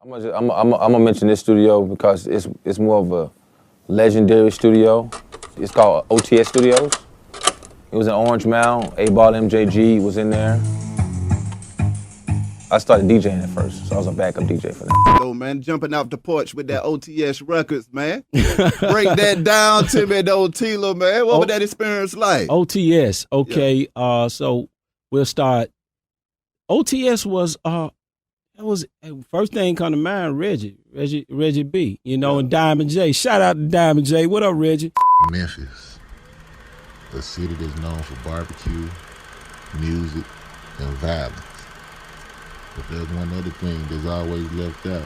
I'm gonna mention this studio because it's more of a legendary studio. It's called OTS Studios. It was in Orange Mound. Eightball MJG was in there. I started DJing at first, so I was a backup DJ for that. Yo, man, jumping off the porch with that OTS Records, man. Break that down to me, the old Tela, man. What was that experience like? OTS, okay. Yeah. So we'll start. OTS was that was first thing come to mind. Reggie B. You know, and Diamond J. Shout out to Diamond J. What up, Reggie? Memphis, a city that's known for barbecue, music, and violence. But there's one other thing that's always left out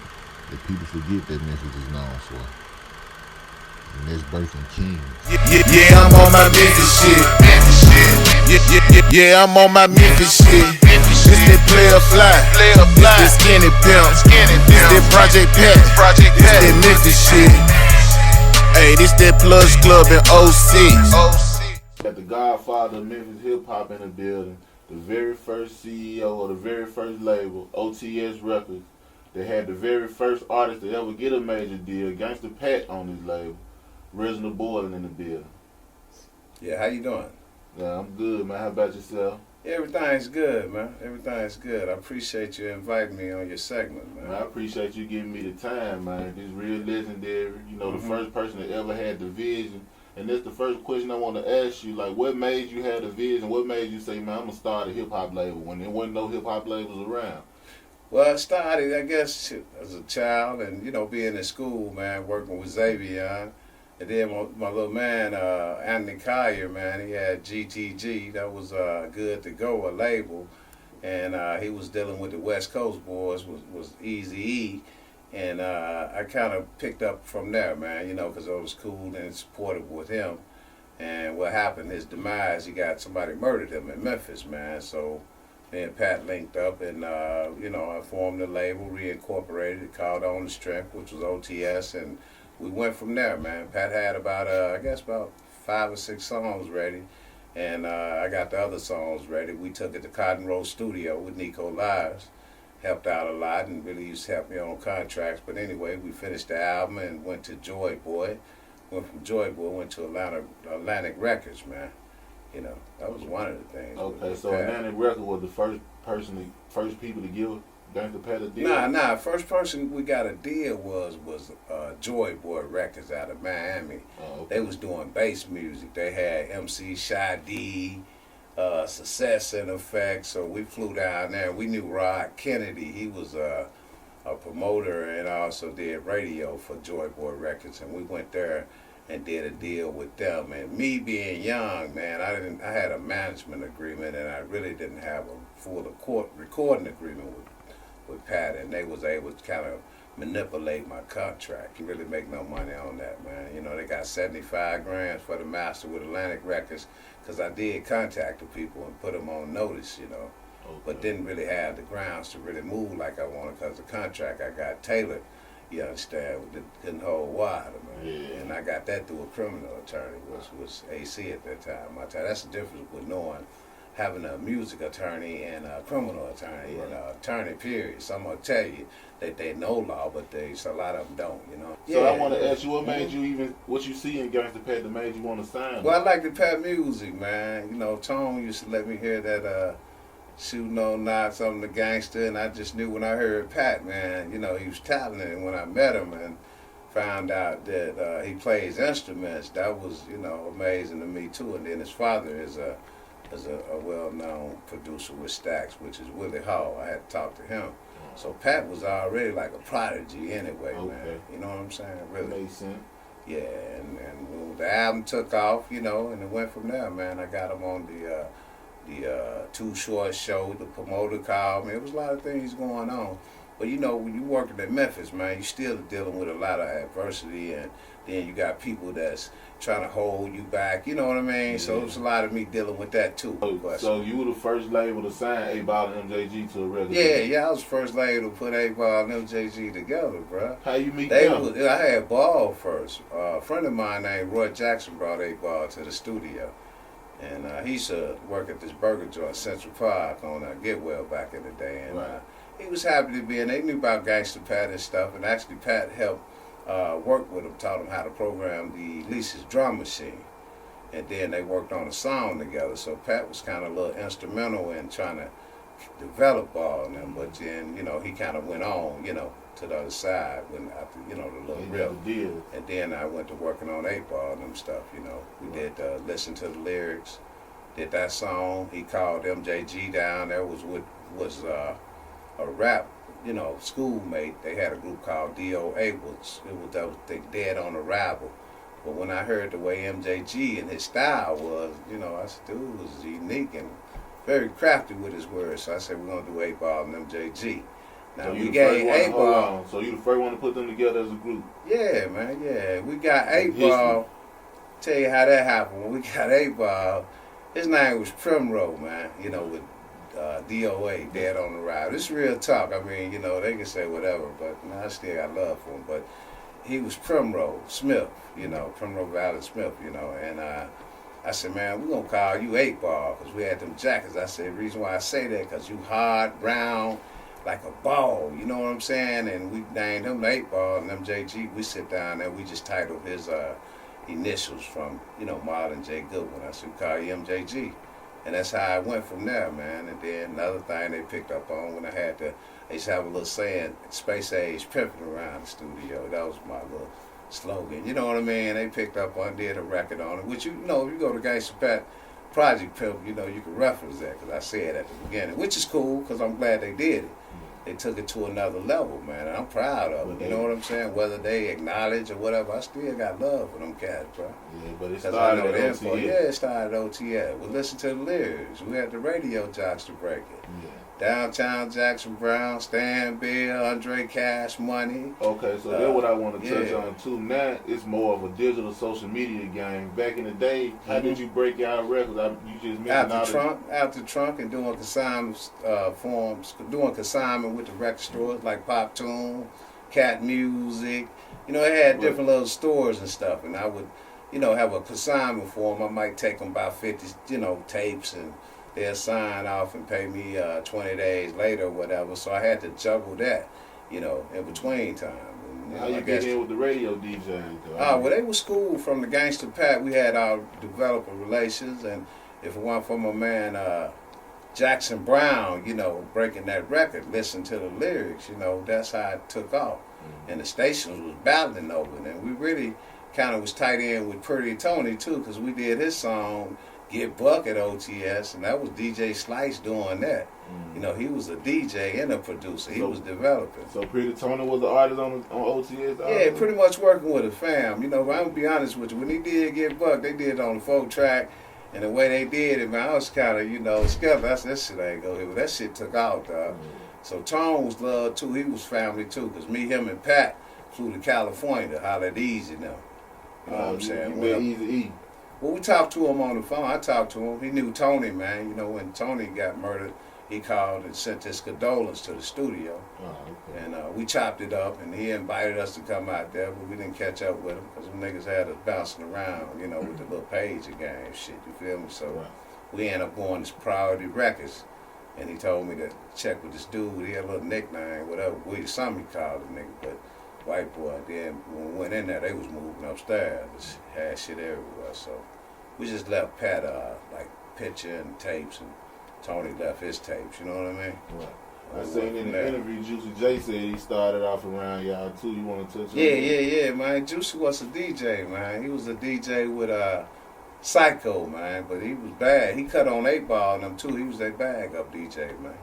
that people forget that Memphis is known for. And that's birthing kings. Yeah, I'm on my Memphis shit. Yeah, I'm on my Memphis shit. This that player fly. This that skinny pimp. This that Project Pat. This that Memphis shit. Hey, this that Plush Club in 06. Got the Godfather of Memphis hip hop in the building. The very first CEO of the very first label, OTS Records. They had the very first artist to ever get a major deal, Gangsta Pat, on this label. Reggie Boyland in the building. Yeah, how you doing? Yeah, I'm good, man. How about yourself? Everything's good, man. Everything's good. I appreciate you inviting me on your segment, man. I appreciate you giving me the time, man. This real legendary. You know, the first person that ever had the vision. And that's the first question I want to ask you. Like, what made you have the vision? What made you say, man, I'm going to start a hip-hop label when there wasn't no hip-hop labels around? Well, I started, I guess, as a child and, you know, being in school, man, working with Xavier. And then my little man, Anthony Collier, man, he had GTG. That was Good to Go, a label. And he was dealing with the West Coast boys, was Eazy-E. And I kind of picked up from there, man, you know, because I was cool and supportive with him. And what happened, his demise, somebody murdered him in Memphis, man. So me and Pat linked up and, you know, I formed the label, reincorporated it, called On the Strength, which was OTS. And we went from there, man. Pat had about, I guess, about 5 or 6 songs ready. And I got the other songs ready. We took it to Cotton Row Studio with Nico Lives. Helped out a lot and really used to help me on contracts. But anyway, we finished the album and went to Joy Boy. Went from Joy Boy, went to Atlantic Records, man. You know, that was one of the things. Okay, so Atlantic Records was the first people to give Gangsta Pat a deal? Nah, first person we got a deal was Joy Boy Records out of Miami. Oh, okay. They was doing bass music. They had MC Shy D, Success in Effect, so we flew down there. We knew Rod Kennedy. He was a promoter and also did radio for Joy Boy Records, and we went there and did a deal with them. And me being young, man, I had a management agreement, and I really didn't have a full recording agreement with Pat, and they was able to kind of manipulate my contract. You really make no money on that, man. You know, they got 75 grand for the master with Atlantic Records, because I did contact the people and put them on notice, you know, but didn't really have the grounds to really move like I wanted, because the contract I got tailored, you understand, couldn't hold water, man. Yeah. And I got that through a criminal attorney, which was AC at that time. That's the difference with knowing having a music attorney and a criminal attorney, and an attorney, period. Some will tell you that they know law, but a lot of them don't, you know. So I want to ask you, what made you what you see in Gangsta Pat that made you want to sign? Well, I like the Pat music, man. You know, Tone used to let me hear that Shooting on Knots on the Gangster, and I just knew when I heard Pat, man, you know, he was talented. And when I met him and found out that he plays instruments, that was, you know, amazing to me too. And then his father is a well-known producer with Stax, which is Willie Hall. I had to talk to him. So Pat was already like a prodigy anyway, man. You know what I'm saying? Really. Makes sense. Yeah, and when the album took off, you know, and it went from there, man. I got him on the Too Short show. The promoter called me. It was a lot of things going on. But, you know, when you working in Memphis, man, you still dealing with a lot of adversity, and then you got people that's trying to hold you back, you know what I mean? Yeah. So it's a lot of me dealing with that too. So you were the first label to sign Eightball and MJG to a record? Yeah, I was the first label to put Eightball and MJG together, bro. How you meet them? I had Ball first. A friend of mine named Roy Jackson brought Eightball to the studio. And he used to work at this burger joint, Central Park, on Get Well back in the day. And he was happy to be in. They knew about Gangsta Pat and stuff, and actually Pat helped work with him, taught him how to program the Lisa's drum machine. And then they worked on a song together. So Pat was kind of a little instrumental in trying to develop all of them. But then, you know, he kind of went on, you know, to the other side when after, you know, the little rip. And then I went to working on 8-Ball and them stuff, you know. We did listen to the lyrics, did that song. He called MJG down. There was a rap, you know, schoolmate. They had a group called DOA. It was Dead on Arrival. But when I heard the way MJG and his style was, you know, I said, dude was unique and very crafty with his words. So I said, we're going to do 8-Ball and MJG. Now, so we gave 8-Ball. So you the first one to put them together as a group? Yeah, man, yeah. We got 8-Ball. Tell you how that happened. When we got 8-Ball, his name was Primrose, man, you know, with DOA, Dead on the Ride. This is real talk. I mean, you know, they can say whatever, but I still got love for him. But he was Primrose Smith, you know, Primrose Valley Smith, you know, and I said, man, we're going to call you 8-Ball because we had them jackets. I said, the reason why I say that because you hard, round, like a ball, you know what I'm saying? And we named him 8-Ball and MJG. We sit down there, we just titled his initials from, you know, Marlon J. Goodwin. I said, we call you MJG. And that's how I went from there, man. And then another thing they picked up on when I used to have a little saying, space age pimping around the studio. That was my little slogan. You know what I mean? They picked up on, did a record on it, which, you know, if you go to Gangsta Pat Project Pimp, you know, you can reference that because I said at the beginning, which is cool because I'm glad they did it. They took it to another level, man, and I'm proud of it. You know what I'm saying? Whether they acknowledge or whatever, I still got love for them cats, bro. Yeah, but it started at OTS. Yeah, it started at OTS. We listened to the lyrics. We had the radio jocks to break it. Yeah. Downtown Jackson Brown, Stan Bill, Andre Cash Money. Okay, so that's what I want to touch on too. Now it's more of a digital social media game. Back in the day, how did you break out records? You just mentioned after trunk and doing consignment forms, doing consignment with the record stores like Pop Tune, Cat Music. You know, it had different little stores and stuff, and I would, you know, have a consignment form. I might take them about 50, you know, tapes and they'll sign off and pay me 20 days later or whatever. So I had to juggle that, you know, in between time. And, how you get in with the radio DJs, though? Well, they were schooled from the Gangsta Pat. We had our developer relations, and if it weren't for my man Jackson Brown, you know, breaking that record, listen to the lyrics, you know, that's how it took off. And the stations was battling over it. And we really kind of was tight in with Pretty Tony, too, because we did his song, Get Buck at OTS, and that was DJ Slice doing that. You know, he was a DJ and a producer. He was developing. So Pretty Tony was the artist on OTS? Yeah, pretty much working with a fam. You know, but I'm going to be honest with you. When he did Get Buck, they did it on the 4-track, and the way they did it, man, I was kind of, you know, scared. That shit ain't go here. But that shit took out, dog. So Tone was loved, too. He was family, too, because me, him, and Pat flew to California to holler at Easy now. You know what I'm saying? You met Easy. Well, we talked to him on the phone. I talked to him. He knew Tony, man. You know, when Tony got murdered, he called and sent his condolence to the studio. And we chopped it up, and he invited us to come out there, but we didn't catch up with him because them niggas had us bouncing around, you know, with the little pager game shit, you feel me? So we ended up going to Priority Records, and he told me to check with this dude. He had a little nickname, whatever. Something he called the nigga, but white boy. Then when we went in there, they was moving upstairs. Just had shit everywhere. So we just left Pat like picture and tapes, and Tony left his tapes. You know what I mean? I seen in the interview, Juicy J said he started off around y'all too. You want to touch on that? Yeah, man. Juicy was a DJ, man. He was a DJ with Psycho, man. But he was bad. He cut on 8-Ball and them too. He was a bag up DJ, man.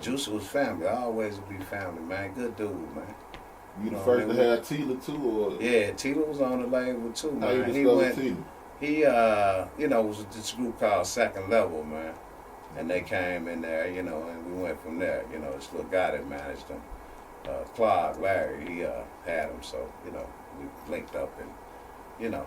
Juicy was family. Always be family, man. Good dude, man. You the first to have Tela too, or? Yeah, Tela was on the label too, man. How you discovered Tela? He, you know, was with this group called Second Level, man. And they came in there, you know, and we went from there. You know, this little guy that managed them, Clark, Larry, he had them. So, you know, we linked up and, you know,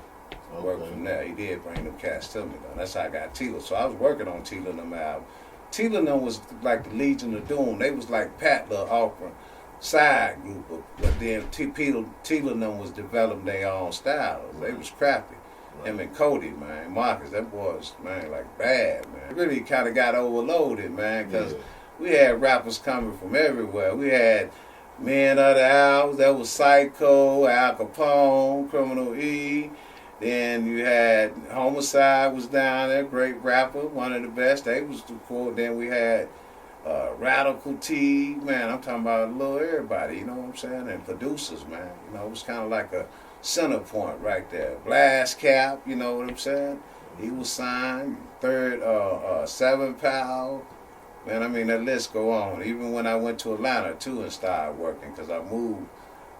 worked from there. He did bring them cats to me, though. That's how I got Tela. So I was working on Tela and them album. Tela and them was like the Legion of Doom. They was like Pat Little Opera side group, but then Tela and them was developing their own styles. They was crafty. Him and Cody, man, Marcus, that boy was, man, like bad, man. Really kind of got overloaded, man, because we had rappers coming from everywhere. We had Men of the Hours, that was Psycho, Al Capone, Criminal E. Then you had Homicide was down there, great rapper, one of the best. They was too cool. Then we had Radical T, man, I'm talking about a little everybody, you know what I'm saying? And producers, man. You know, it was kind of like a center point right there. Blast Cap, you know what I'm saying? He was signed. Third, 7 Pal. Man, I mean, that list go on. Even when I went to Atlanta, too, and started working, because I moved,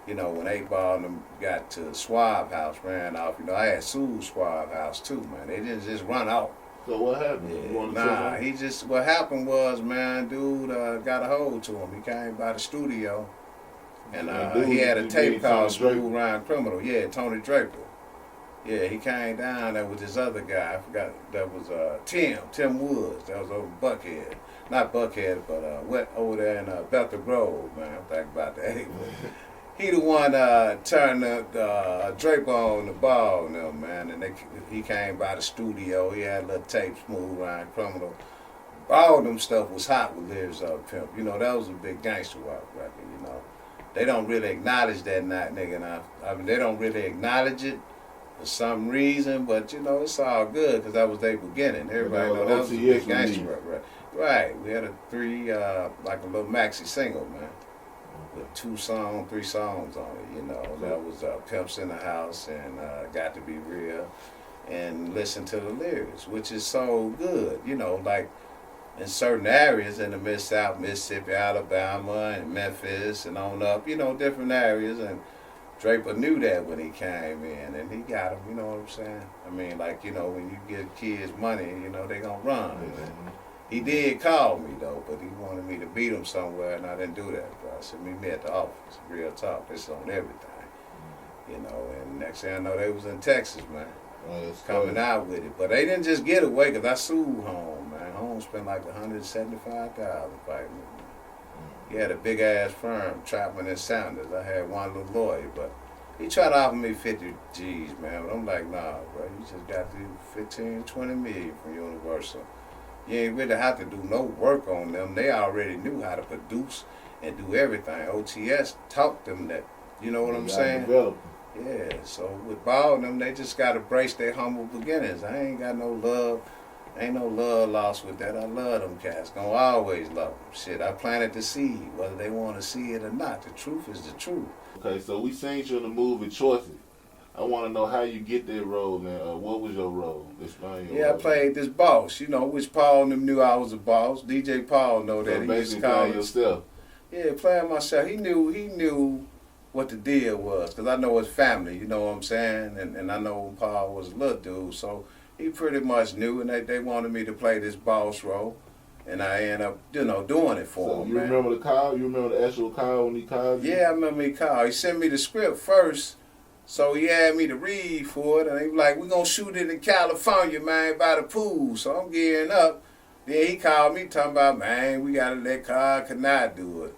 you know, when 8Ball and them got to Swab House, ran off, you know, I had sued Swab House, too, man. They didn't just run out. So what happened? Yeah. He just, what happened was, man, dude got a hold to him. He came by the studio, and he had a tape called Smooth Rhyme Criminal. Yeah, Tony Draper. Yeah, he came down there with this other guy. I forgot, that was Tim Woods. That was over Buckhead. Not Buckhead, but over there in Bethel Grove, man. I'm thinking about that. He the one turned the Draper on the ball now, man. And he came by the studio. He had a little tape, Smooth Rhyme Criminal. All them stuff was hot with Lyrics of Pimp. You know, that was a big gangster rock record, you know. They don't really acknowledge that night, nigga. Now, I mean, they don't really acknowledge it for some reason, but, you know, it's all good because that was their beginning. Everybody know that was a big gangster rock record. Right. We had a 3, like a little maxi single, man. With 3 songs on it, you know. That was Pimps in the House and Got to Be Real and Listen to the Lyrics, which is so good, you know, like in certain areas in the Mid-South, Mississippi, Alabama, and Memphis and on up, you know, different areas. And Draper knew that when he came in, and he got him, you know what I'm saying? I mean, like, you know, when you give kids money, you know, they gonna run. Mm-hmm. He did call me, though, but he wanted me to beat him somewhere, and I didn't do that, bro. I said, meet me at the office. Real talk. It's on everything. You know, and next thing I know, they was in Texas, man. Coming out with it. But they didn't just get away, because I sued Home, man. Home spent like $175,000 fighting me, man. He had a big-ass firm, Chapman and Sanders. I had one little lawyer, but he tried to offer me 50 G's, man. But I'm like, nah, bro. You just got to do 15, 20 million from Universal. You ain't really have to do no work on them. They already knew how to produce and do everything. OTS taught them that. You know what I'm saying? Yeah, so with Ball and them, they just got to brace their humble beginnings. I ain't got no love. Ain't no love lost with that. I love them cats. Gonna always love them. Shit, I planted the seed, whether they want to see it or not. The truth is the truth. Okay, so we seen you in the movie Choices. I want to know how you get that role, man. What was your role? Explain your role. I played this boss, you know, which Paul and them knew I was a boss. DJ Paul know that. So he used to call yourself. Yeah, playing myself. He knew what the deal was, because I know his family, you know what I'm saying? And I know Paul was a little dude, so he pretty much knew, and they wanted me to play this boss role, and I ended up, you know, doing it for him, you man. Remember the call? You remember the actual call when he called you? Yeah, I remember he called. He sent me the script first, so he had me to read for it, and he was like, we're going to shoot it in California, man, by the pool. So I'm gearing up. Then he called me talking about, man, we got to let Carl Canai do it.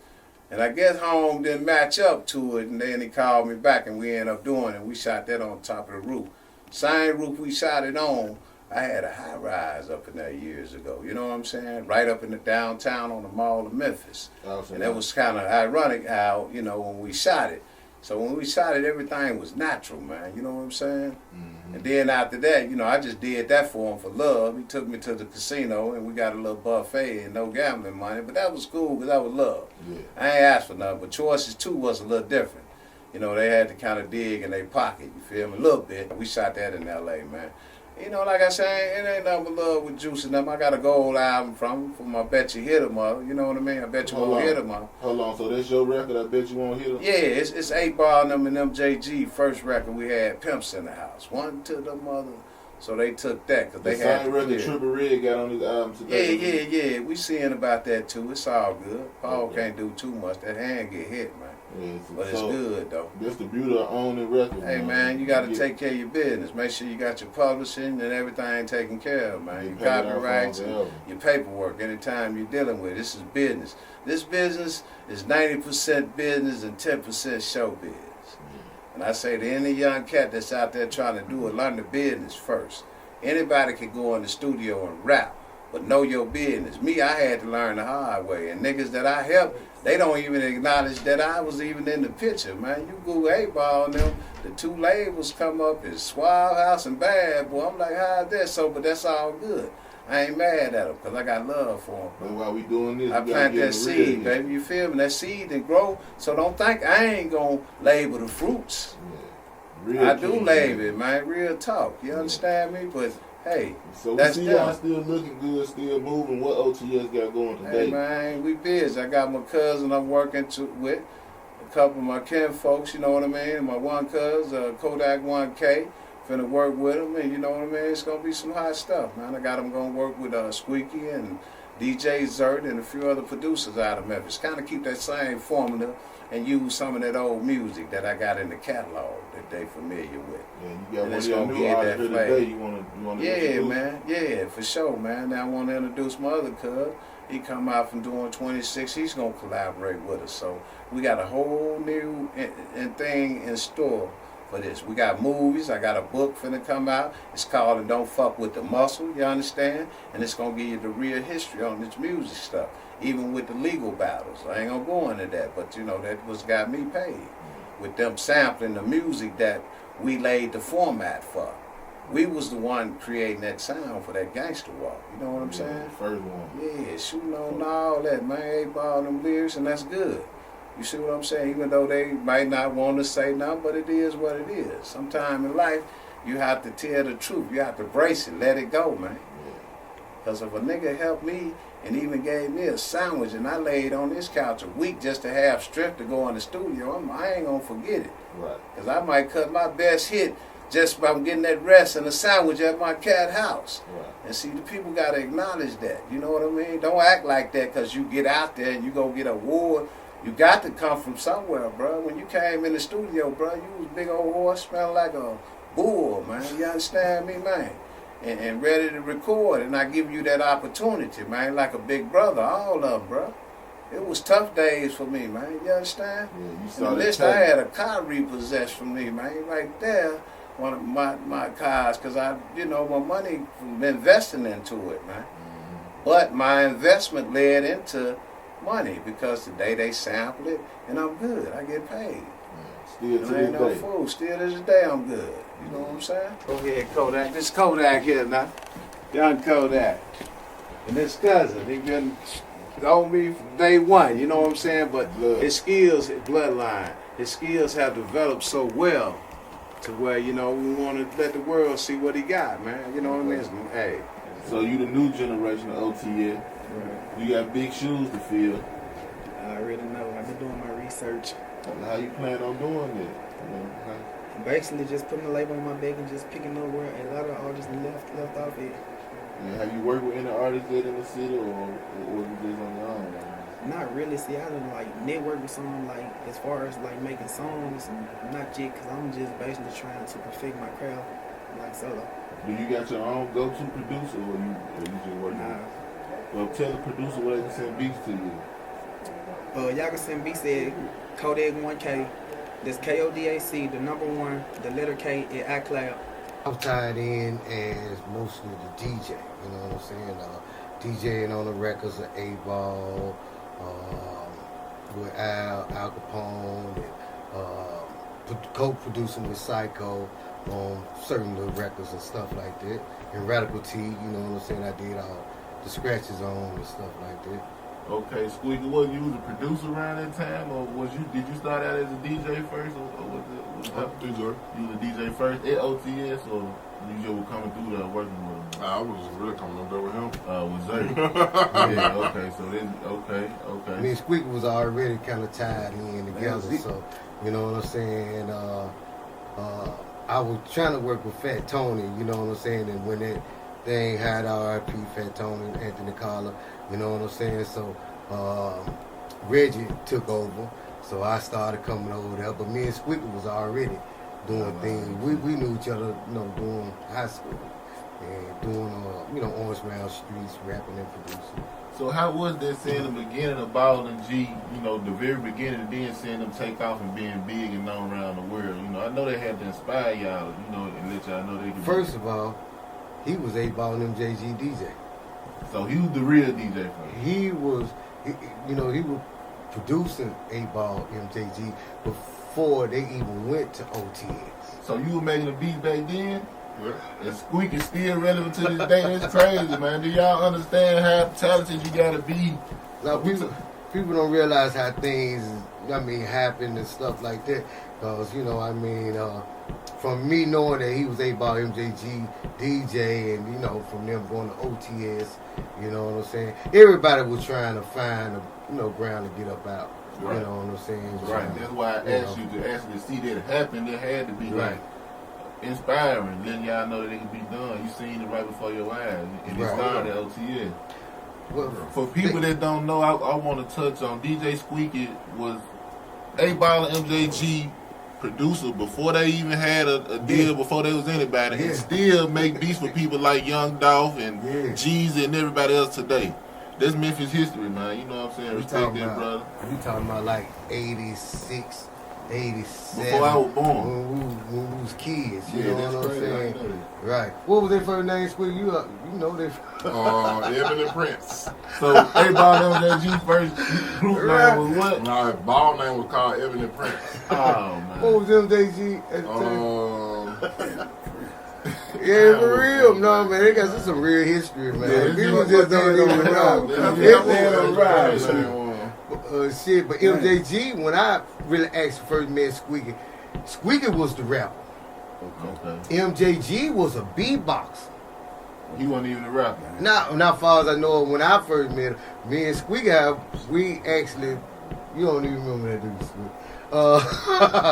And I guess Home didn't match up to it, and then he called me back, and we ended up doing it. We shot that on top of the roof. Same roof we shot it on, I had a high rise up in there years ago. You know what I'm saying? Right up in the downtown on the Mall of Memphis. And that was kind of ironic how, you know, when we shot it. So when we shot it, everything was natural, man. You know what I'm saying? Mm-hmm. And then after that, you know, I just did that for him for love. He took me to the casino, and we got a little buffet and no gambling money. But that was cool because that was love. Yeah. I ain't asked for nothing. But Choices 2 was a little different. You know, they had to kind of dig in their pocket, you feel me? A little bit. We shot that in L.A., man. You know, like I say, it ain't nothing but love with Juice and them. I got a gold album from I Bet You Hit 'Em Up. You know what I mean? I Bet You Won't Hit 'Em Up. Hold on, so that's your record, I Bet You Won't Hit 'Em? Yeah, it's 8Ball and them and MJG. First record we had Pimps in the House. One to the mother. So they took that because they had same record Triple Red got on his album today. Yeah. We seeing about that too. It's all good. Paul can't do too much. That hand get hit, man. Yeah, but it's good though. That's the beauty of owning records. Hey man, you got to take care of your business. Make sure you got your publishing and everything taken care of, man. Your copyrights and your paperwork. Anytime you're dealing with it, this is business. This business is 90% business and 10% show biz. And I say to any young cat that's out there trying to do it, learn the business first. Anybody can go in the studio and rap. but know your business. Me, I had to learn the hard way. And niggas that I helped, they don't even acknowledge that I was even in the picture, man. You Google 8Ball and them, the 2 labels come up as Swab House and Bad Boy. I'm like, how's that so? But that's all good. I ain't mad at them because I got love for them. But while we doing this, I plant that seed, baby. You feel me? That seed and grow. So don't think I ain't gonna label the fruits. Yeah. I do label it, man. Real talk. You understand me? But hey, so we that's see them. y'all still looking good, still moving. What OTS got going today? Hey man, we busy. I got my cousin I'm working with, a couple of my kin folks. You know what I mean? My one cousin, Kodak 1K. Finna work with him, and you know what I mean? It's gonna be some hot stuff, man. I got him gonna work with Squeaky and DJ Zert and a few other producers out of Memphis. Kind of keep that same formula and use some of that old music that I got in the catalog that they familiar with. Yeah, you got And one it's of your gonna new give artists that today. flavor. You wanna Yeah, introduce? man. Yeah, for sure, man. Now I want to introduce my other cuz. He come out from doing 26. He's gonna collaborate with us. So we got a whole new thing in store for this. We got movies. I got a book finna come out. It's called "And Don't Fuck with the Muscle." You understand? And it's gonna give you the real history on this music stuff, even with the legal battles. I ain't gonna go into that, but you know that was got me paid with them sampling the music that we laid the format for. We was the one creating that sound for that gangster walk. You know what I'm saying? First one. Yeah, shooting on all that, man. 8Ball them lyrics, and that's good. You see what I'm saying? Even though they might not want to say nothing, but it is what it is. Sometime in life, you have to tell the truth. You have to brace it, let it go, man. Because if a nigga helped me and even gave me a sandwich and I laid on this couch a week just to have strength to go in the studio, I ain't going to forget it. Right. Because I might cut my best hit just by getting that rest and a sandwich at my cat house. Right. And see, the people got to acknowledge that. You know what I mean? Don't act like that because you get out there and you go get an award. You got to come from somewhere, bro. When you came in the studio, bro, you was big old horse, smelling like a bull, man. You understand me, man? And ready to record, and I give you that opportunity, man, like a big brother, all of them, bro. It was tough days for me, man. You understand? Yeah, you saw and the that list, I had a car repossessed from me, man, right there. One of my cars, because I, you know, my money from investing into it, man. But my investment led into money because today they sample it and I'm good. I get paid. Still to And I ain't this no day. fool. Still to this day I'm good. You know what I'm saying? Go ahead, Kodak. This Kodak here now. Young Kodak. And this cousin, he been on me from day one, you know what I'm saying? But his skills, his bloodline, his skills have developed so well to where, you know, we want to let the world see what he got, man. You know what I mean? Hey. So you the new generation of OTS. You got big shoes to fill. I already know. I've been doing my research. How you plan on doing it? Basically, just putting a label on my back and just picking up where a lot of artists left off it. Yeah, have you worked with any artists yet in the city, or you just on your own? Not really. See, I done like network with some like as far as like making songs, not yet, because I'm just basically trying to perfect my craft like solo. Do you got your own go-to producer, or you just working? Nah. Well, tell the producer where they can send beats to you. Y'all can send beats at Kodak 1K. That's KODAC, the number 1, the letter K at iCloud. I'm tied in as mostly the DJ, you know what I'm saying? DJing on the records of 8Ball, with Al Capone, and co-producing with Psycho on certain little records and stuff like that. And Radical T, you know what I'm saying? I did all the scratches on and stuff like that. Okay, Squeaky, was you a producer around that time, or did you start out as a DJ first, or was it DJ? You was a DJ first at OTS, or you just were coming through there working with him? I was really coming up there with him. With Zay. Yeah, okay, so then, okay. I mean, Squeaky was already kind of tied in together, so, you know what I'm saying? I was trying to work with Fat Tony, you know what I'm saying? And when that thing had R.I.P. Fat Tony, Anthony Collar, you know what I'm saying? So Reggie took over, so I started coming over there. But me and Squeaky was already doing things. We knew each other, you know, doing high school and doing, Orange Mound Streets, rapping and producing. So how was that seeing the beginning of Ball and G, the very beginning, and then seeing them take off and being big and known around the world? I know they had to inspire y'all, and let y'all know they could. First of all, he was 8Ball MJG DJ. So he was the real DJ first. He was producing 8Ball MJG before they even went to OTS. So you were making the beats back then? And Squeak is still relevant to this day. That's crazy, man. Do y'all understand how talented you gotta be? Now, people don't realize how things, happen and stuff like that. Because, from me knowing that he was 8Ball MJG DJ and, from them going to OTS, you know what I'm saying? Everybody was trying to find, ground to get up out. Right. You know what I'm saying? Right. That's why I asked you to actually see that happen. It had to be like inspiring, letting y'all know that it could be done. You seen it right before your eyes. And it started at OTS. Well, for people that don't know, I want to touch on DJ Squeaky was 8Ball MJG producer before they even had a deal, before they was anybody, and still make beats for people like Young Dolph and Jeezy and everybody else today. That's Memphis history, man. You know what I'm saying? Respect that, brother. We talking about like 86, 87. Before I was born. When we was kids. You know what I'm saying? Right. What was their first name, Squid? You know their Ebony Prince. So 8Ball MJG first group name was what? No, his ball name was called Ebony Prince. Oh, man. What was MJG at the time? Yeah, for real. No, man, they got some real history, man. People just don't even know. Shit, but MJG, when I really actually first met Squeaky, Squeaky was the rapper. Okay. MJG was a beatboxer. He wasn't even a rapper. Not far as I know. When I first met him, me and Squeaky, we actually, you don't even remember that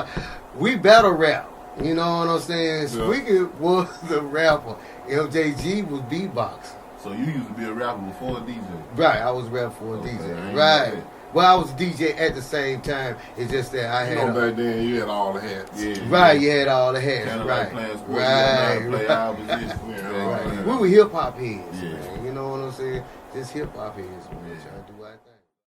dude, we battle rap. You know what I'm saying? Squeaky was the rapper. MJG was beatboxer. So you used to be a rapper before a DJ? Right, I was a rapper before a DJ. Right. Well, I was a DJ at the same time. It's just that I had. Back then you had all the hats. Yeah, right, you had all the hats. Kind of right. Like playing sports. Right. We were hip hop heads, man. You know what I'm saying? Just hip hop heads, man. Trying to do our thing.